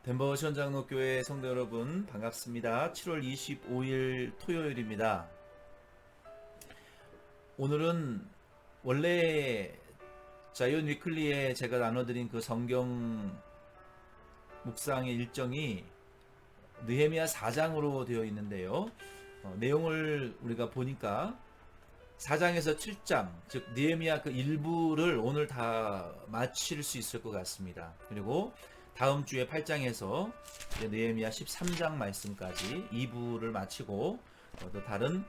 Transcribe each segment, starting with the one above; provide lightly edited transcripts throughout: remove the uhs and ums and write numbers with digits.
덴버 시원장로교회 성도 여러분 반갑습니다. 7월 25일 토요일입니다. 오늘은 원래 자이언 위클리에 제가 나눠드린 그 성경 묵상의 일정이 느헤미야 4장으로 되어 있는데요. 내용을 우리가 보니까 4장에서 7장, 즉 느헤미야 그 일부를 오늘 다 마칠 수 있을 것 같습니다. 그리고 다음 주에 8장에서 느헤미야 13장 말씀까지 2부를 마치고 또 다른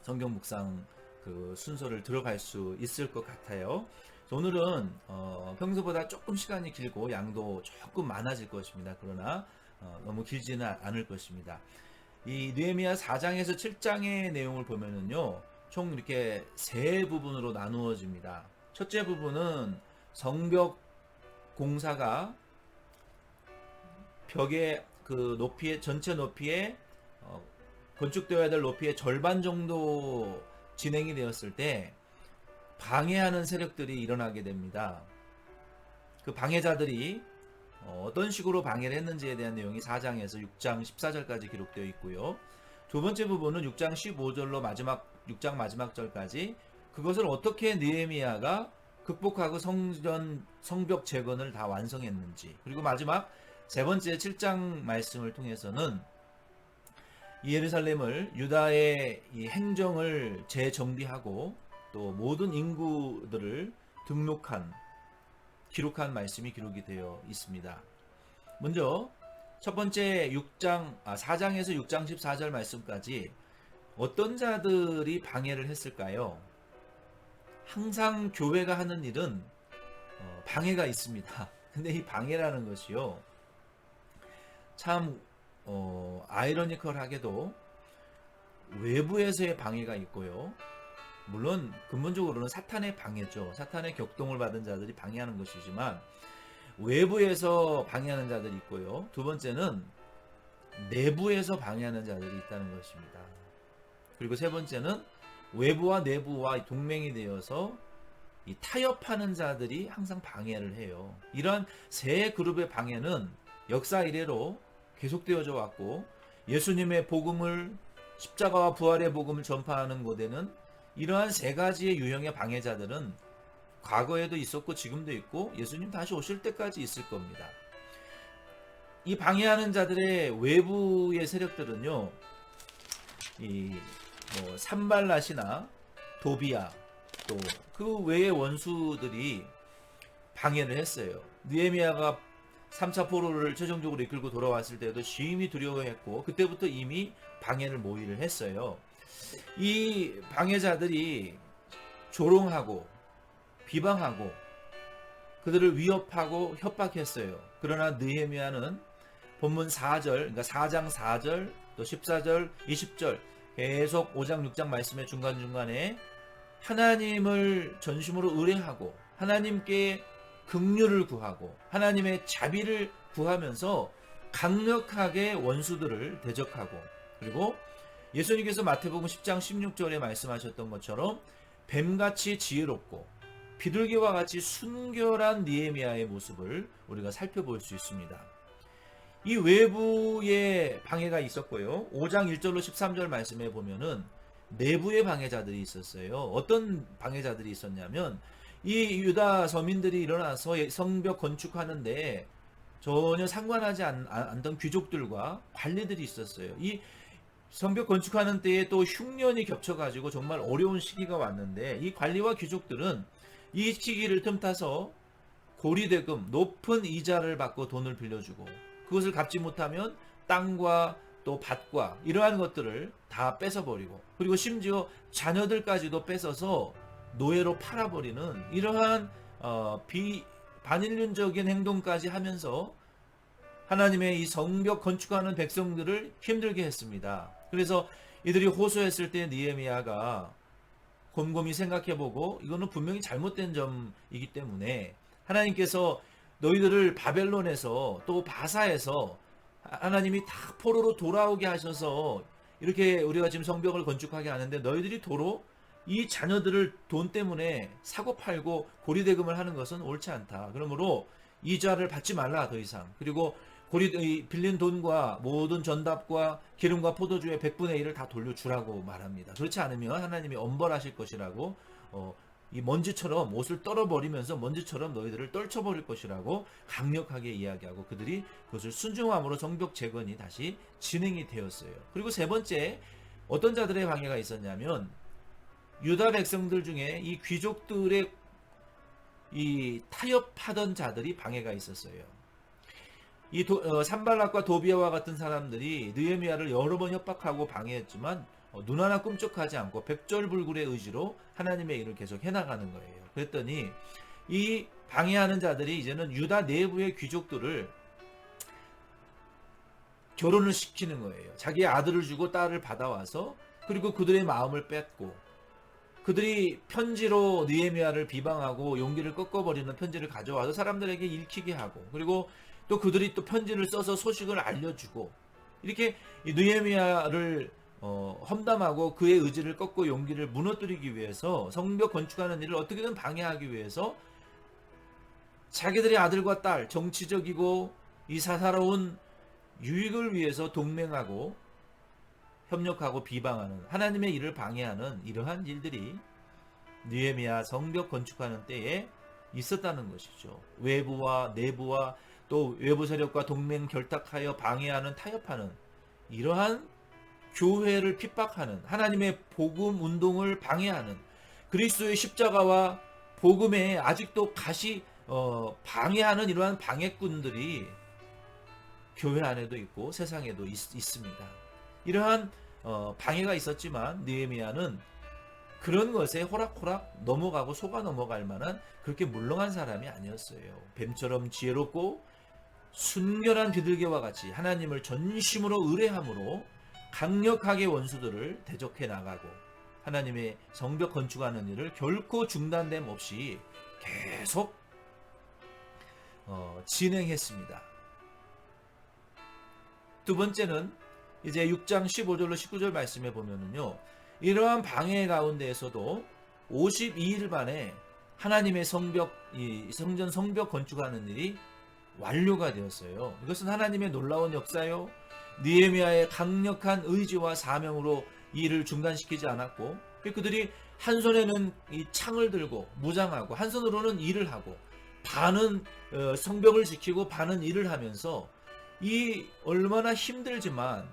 성경 묵상 그 순서를 들어갈 수 있을 것 같아요. 오늘은 평소보다 조금 시간이 길고 양도 조금 많아질 것입니다. 그러나 너무 길지는 않을 것입니다. 이 느헤미야 4장에서 7장의 내용을 보면은요, 총 이렇게 세 부분으로 나누어집니다. 첫째 부분은 성벽 공사가 벽의 그 높이의 전체 높이의 건축되어야 될 높이의 절반 정도 진행이 되었을 때 방해하는 세력들이 일어나게 됩니다. 그 방해자들이 어떤 식으로 방해를 했는지에 대한 내용이 4장에서 6장 14절까지 기록되어 있고요. 두 번째 부분은 6장 15절로 6장 마지막 절까지 그것을 어떻게 느헤미야가 극복하고 성벽 재건을 다 완성했는지, 그리고 마지막 세 번째 7장 말씀을 통해서는 예루살렘을 유다의 이 행정을 재정비하고 또 모든 인구들을 기록한 말씀이 기록이 되어 있습니다. 먼저 첫 번째 4장에서 6장 14절 말씀까지 어떤 자들이 방해를 했을까요? 항상 교회가 하는 일은 방해가 있습니다. 근데 이 방해라는 것이요, 참 아이러니컬하게도 외부에서의 방해가 있고요. 물론 근본적으로는 사탄의 방해죠. 사탄의 격동을 받은 자들이 방해하는 것이지만 외부에서 방해하는 자들이 있고요. 두 번째는 내부에서 방해하는 자들이 있다는 것입니다. 그리고 세 번째는 외부와 내부와 동맹이 되어서 이 타협하는 자들이 항상 방해를 해요. 이러한 세 그룹의 방해는 역사 이래로 계속되어져 왔고, 예수님의 복음을, 십자가와 부활의 복음을 전파하는 곳에는 이러한 세 가지의 유형의 방해자들은 과거에도 있었고 지금도 있고 예수님 다시 오실 때까지 있을 겁니다. 이 방해하는 자들의 외부의 세력들은요, 산발랏이나 도비야, 또 그 외의 원수들이 방해를 했어요. 느헤미야가 3차 포로를 최종적으로 이끌고 돌아왔을 때도 심히 두려워했고 그때부터 이미 방해를 모의를 했어요. 이 방해자들이 조롱하고 비방하고 그들을 위협하고 협박했어요. 그러나 느헤미야는 본문 4절, 그러니까 4장 4절, 또 14절, 20절 계속 5장 6장 말씀의 중간중간에 하나님을 전심으로 의뢰하고 하나님께 긍휼을 구하고 하나님의 자비를 구하면서 강력하게 원수들을 대적하고, 그리고 예수님께서 마태복음 10장 16절에 말씀하셨던 것처럼 뱀같이 지혜롭고 비둘기와 같이 순결한 느헤미야의 모습을 우리가 살펴볼 수 있습니다. 이 외부의 방해가 있었고요. 5장 1절로 13절 말씀에 보면은 내부의 방해자들이 있었어요. 어떤 방해자들이 있었냐면 이 유다 서민들이 일어나서 성벽 건축하는데 전혀 상관하지 않던 귀족들과 관리들이 있었어요. 이 성벽 건축하는 때에 또 흉년이 겹쳐가지고 정말 어려운 시기가 왔는데 이 관리와 귀족들은 이 시기를 틈타서 고리대금, 높은 이자를 받고 돈을 빌려주고 그것을 갚지 못하면 땅과 또 밭과 이러한 것들을 다 뺏어버리고, 그리고 심지어 자녀들까지도 뺏어서 노예로 팔아버리는 이러한 반인륜적인 행동까지 하면서 하나님의 이 성벽 건축하는 백성들을 힘들게 했습니다. 그래서 이들이 호소했을 때 느헤미야가 곰곰이 생각해보고 이거는 분명히 잘못된 점이기 때문에 하나님께서 너희들을 바벨론에서 또 바사에서 하나님이 다 포로로 돌아오게 하셔서 이렇게 우리가 지금 성벽을 건축하게 하는데 너희들이 도로 이 자녀들을 돈 때문에 사고 팔고 고리대금을 하는 것은 옳지 않다. 그러므로 이자를 받지 말라 더 이상. 그리고 빌린 돈과 모든 전답과 기름과 포도주의 100분의 1을 다 돌려주라고 말합니다. 그렇지 않으면 하나님이 엄벌하실 것이라고, 이 먼지처럼 옷을 떨어버리면서 먼지처럼 너희들을 떨쳐버릴 것이라고 강력하게 이야기하고, 그들이 그것을 순종함으로 성벽 재건이 다시 진행이 되었어요. 그리고 세 번째, 어떤 자들의 방해가 있었냐면 유다 백성들 중에 이 귀족들의 이 타협하던 자들이 방해가 있었어요. 이 산발락과 도비아와 같은 사람들이 느헤미야를 여러 번 협박하고 방해했지만 눈 하나 꿈쩍하지 않고 백절불굴의 의지로 하나님의 일을 계속 해나가는 거예요. 그랬더니 이 방해하는 자들이 이제는 유다 내부의 귀족들을 결혼을 시키는 거예요. 자기의 아들을 주고 딸을 받아와서, 그리고 그들의 마음을 뺏고, 그들이 편지로 느헤미야를 비방하고 용기를 꺾어버리는 편지를 가져와서 사람들에게 읽히게 하고, 그리고 또 그들이 또 편지를 써서 소식을 알려주고, 이렇게 느헤미야를 험담하고 그의 의지를 꺾고 용기를 무너뜨리기 위해서, 성벽 건축하는 일을 어떻게든 방해하기 위해서 자기들의 아들과 딸, 정치적이고 이 사사로운 유익을 위해서 동맹하고 협력하고 비방하는, 하나님의 일을 방해하는 이러한 일들이 느헤미야 성벽 건축하는 때에 있었다는 것이죠. 외부와 내부와 또 외부 세력과 동맹 결탁하여 방해하는, 타협하는 이러한 교회를 핍박하는, 하나님의 복음 운동을 방해하는, 그리스도의 십자가와 복음에 아직도 방해하는 이러한 방해꾼들이 교회 안에도 있고 세상에도 있습니다. 이러한 방해가 있었지만 느헤미야는 그런 것에 호락호락 넘어가고 속아 넘어갈 만한 그렇게 물렁한 사람이 아니었어요. 뱀처럼 지혜롭고 순결한 비둘기와 같이 하나님을 전심으로 의뢰함으로 강력하게 원수들을 대적해 나가고, 하나님의 성벽 건축하는 일을 결코 중단됨 없이 계속 진행했습니다. 두 번째는 이제 6장 15절로 19절 말씀에 보면은요, 이러한 방해 가운데에서도 52일 만에 하나님의 성전 성벽 건축하는 일이 완료가 되었어요. 이것은 하나님의 놀라운 역사요, 느헤미야의 강력한 의지와 사명으로 이 일을 중단시키지 않았고, 그들이 한 손에는 이 창을 들고 무장하고 한 손으로는 일을 하고, 반은 성벽을 지키고 반은 일을 하면서 이 얼마나 힘들지만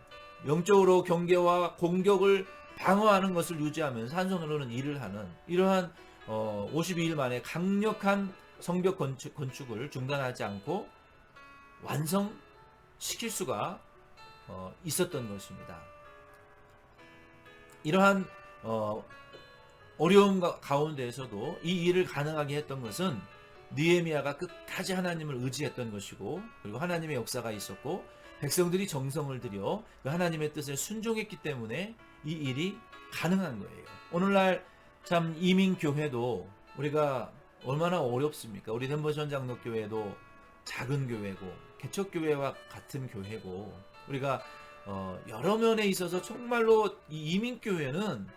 영적으로 경계와 공격을 방어하는 것을 유지하면서 한 손으로는 일을 하는 이러한 52일 만에 강력한 성벽 건축을 중단하지 않고 완성시킬 수가 있었던 것입니다. 이러한 어려움 가운데에서도 이 일을 가능하게 했던 것은 느헤미야가 끝까지 하나님을 의지했던 것이고, 그리고 하나님의 역사가 있었고 백성들이 정성을 들여 그 하나님의 뜻에 순종했기 때문에 이 일이 가능한 거예요. 오늘날 참 이민교회도 우리가 얼마나 어렵습니까? 우리 덴버션 장로교회도 작은 교회고 개척교회와 같은 교회고, 우리가 여러 면에 있어서 정말로 이 이민교회는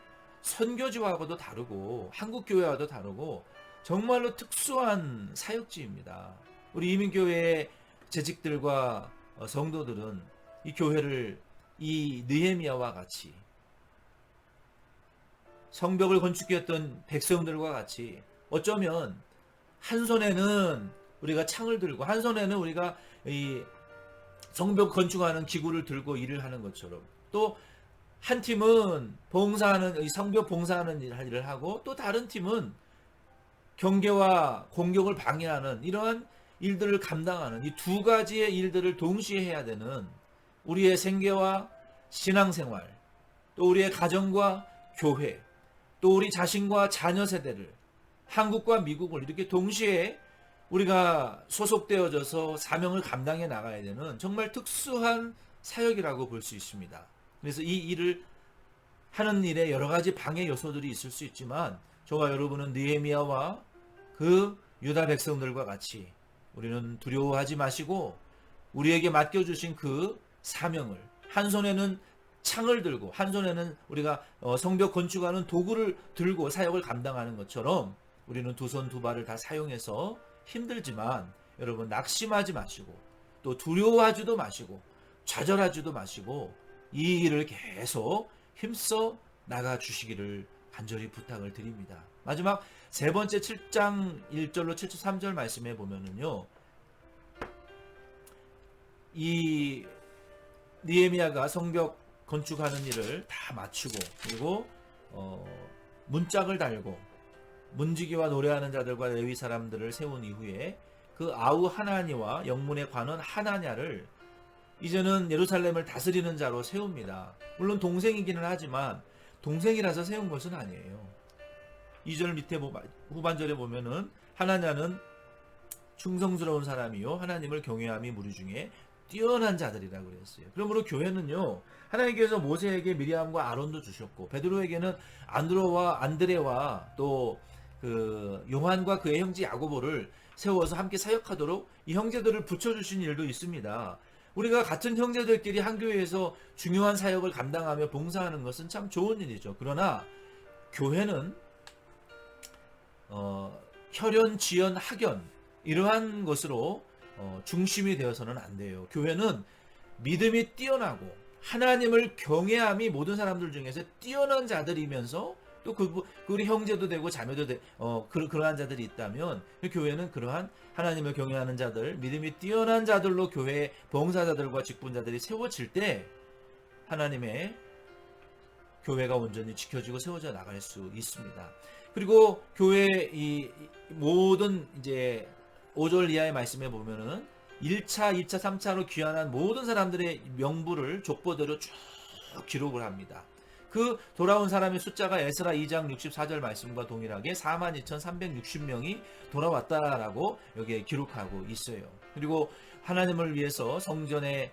선교지와도 다르고 한국교회와도 다르고 정말로 특수한 사역지입니다. 우리 이민교회의 재직들과 성도들은 이 교회를 이 느헤미야와 같이 성벽을 건축했던 백성들과 같이, 어쩌면 한 손에는 우리가 창을 들고 한 손에는 우리가 이 성벽 건축하는 기구를 들고 일을 하는 것처럼, 또 한 팀은 봉사하는 이 성벽 봉사하는 일을 하고, 또 다른 팀은 경계와 공격을 방해하는 이러한 일들을 감당하는 이 두 가지의 일들을 동시에 해야 되는 우리의 생계와 신앙생활, 또 우리의 가정과 교회, 또 우리 자신과 자녀 세대를, 한국과 미국을 이렇게 동시에 우리가 소속되어져서 사명을 감당해 나가야 되는 정말 특수한 사역이라고 볼 수 있습니다. 그래서 이 일을 하는 일에 여러 가지 방해 요소들이 있을 수 있지만, 저와 여러분은 느헤미야와 그 유다 백성들과 같이 우리는 두려워하지 마시고 우리에게 맡겨주신 그 사명을, 한 손에는 창을 들고 한 손에는 우리가 성벽 건축하는 도구를 들고 사역을 감당하는 것처럼, 우리는 두 손 두 발을 다 사용해서 힘들지만 여러분 낙심하지 마시고 또 두려워하지도 마시고 좌절하지도 마시고 이 일을 계속 힘써 나가 주시기를 간절히 부탁을 드립니다. 마지막 세 번째 7장 1절로 7절 3절 말씀에 보면은요, 이 느헤미야가 성벽 건축하는 일을 다 마치고, 그리고 문짝을 달고 문지기와 노래하는 자들과 레위 사람들을 세운 이후에 그 아우 하나니와 영문의 관원 하나냐를 이제는 예루살렘을 다스리는 자로 세웁니다. 물론 동생이기는 하지만 동생이라서 세운 것은 아니에요. 2절 밑에 후반절에 보면은 하나냐는 충성스러운 사람이요 하나님을 경외함이 무리 중에 뛰어난 자들이라고 그랬어요. 그러므로 교회는요, 하나님께서 모세에게 미리암과 아론도 주셨고 베드로에게는 안드로와 안드레와 또 그 요한과 그의 형제 야고보를 세워서 함께 사역하도록 이 형제들을 붙여주신 일도 있습니다. 우리가 같은 형제들끼리 한 교회에서 중요한 사역을 감당하며 봉사하는 것은 참 좋은 일이죠. 그러나 교회는 혈연, 지연, 학연 이러한 것으로 중심이 되어서는 안 돼요. 교회는 믿음이 뛰어나고 하나님을 경외함이 모든 사람들 중에서 뛰어난 자들이면서 또 우리 형제도 되고 자매도 그러한 자들이 있다면 교회는 그러한 하나님을 경외하는 자들, 믿음이 뛰어난 자들로 교회 봉사자들과 직분자들이 세워질 때 하나님의 교회가 온전히 지켜지고 세워져 나갈 수 있습니다. 그리고 교회 이 모든 이제 5절 이하의 말씀에 보면은 1차, 2차, 3차로 귀환한 모든 사람들의 명부를 족보대로 쭉 기록을 합니다. 그 돌아온 사람의 숫자가 에스라 2장 64절 말씀과 동일하게 42,360명이 돌아왔다라고 여기에 기록하고 있어요. 그리고 하나님을 위해서 성전에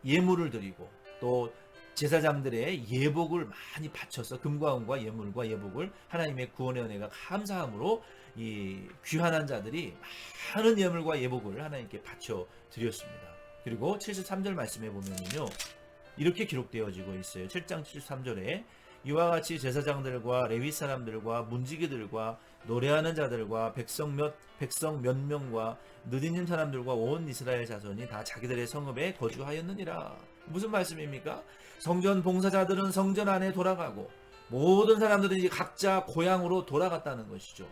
예물을 드리고 또 제사장들의 예복을 많이 바쳐서 금과 은과 예물과 예복을 하나님의 구원의 은혜가 감사함으로 이 귀환한 자들이 많은 예물과 예복을 하나님께 바쳐 드렸습니다. 그리고 73절 말씀에 보면은요, 이렇게 기록되어지고 있어요. 7장 73절에 이와 같이 제사장들과 레위 사람들과 문지기들과 노래하는 자들과 백성 몇 명과 느디님 사람들과 온 이스라엘 자손이 다 자기들의 성읍에 거주하였느니라. 무슨 말씀입니까? 성전 봉사자들은 성전 안에 돌아가고 모든 사람들은 이제 각자 고향으로 돌아갔다는 것이죠.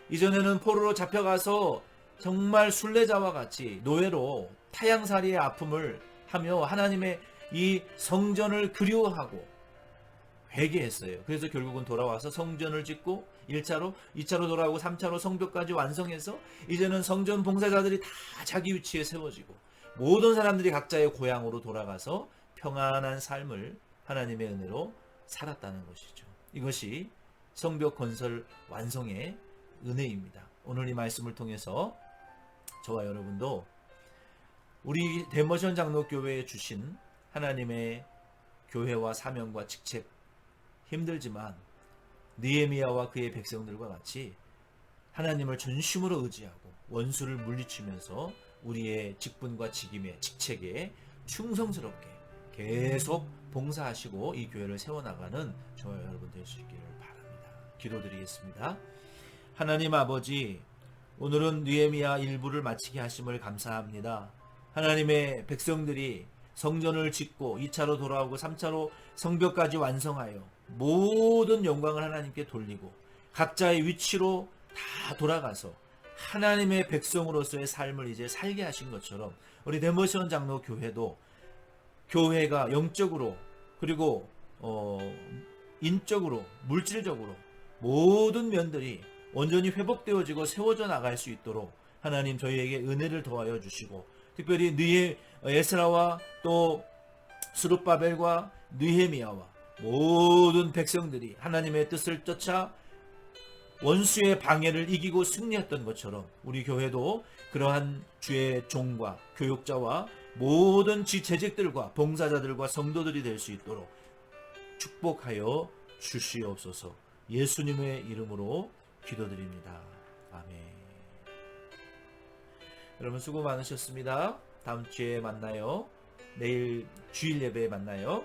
이전에는 포로로 잡혀가서 정말 순례자와 같이 노예로 타향살이의 아픔을 하며 하나님의 이 성전을 그리워하고 회개했어요. 그래서 결국은 돌아와서 성전을 짓고 1차로, 2차로 돌아오고 3차로 성벽까지 완성해서 이제는 성전 봉사자들이 다 자기 위치에 세워지고 모든 사람들이 각자의 고향으로 돌아가서 평안한 삶을 하나님의 은혜로 살았다는 것이죠. 이것이 성벽 건설 완성의 은혜입니다. 오늘 이 말씀을 통해서 저와 여러분도 우리 대머션 장로교회에 주신 하나님의 교회와 사명과 직책, 힘들지만 느헤미야와 그의 백성들과 같이 하나님을 전심으로 의지하고 원수를 물리치면서 우리의 직분과 직임에 직책에 충성스럽게 계속 봉사하시고 이 교회를 세워나가는 저와 여러분 될 수 있기를 바랍니다. 기도드리겠습니다. 하나님 아버지, 오늘은 느헤미야 일부를 마치게 하심을 감사합니다. 하나님의 백성들이 성전을 짓고 2차로 돌아오고 3차로 성벽까지 완성하여 모든 영광을 하나님께 돌리고 각자의 위치로 다 돌아가서 하나님의 백성으로서의 삶을 이제 살게 하신 것처럼 우리 대머시원 장로 교회도 교회가 영적으로 그리고 인적으로 물질적으로 모든 면들이 온전히 회복되어지고 세워져 나갈 수 있도록 하나님 저희에게 은혜를 더하여 주시고 특별히 에스라와 또 스룹바벨과 느헤미야와 모든 백성들이 하나님의 뜻을 쫓아 원수의 방해를 이기고 승리했던 것처럼 우리 교회도 그러한 주의 종과 교육자와 모든 지재직들과 봉사자들과 성도들이 될 수 있도록 축복하여 주시옵소서. 예수님의 이름으로 기도드립니다. 아멘. 여러분 수고 많으셨습니다. 다음 주에 만나요. 내일 주일 예배에 만나요.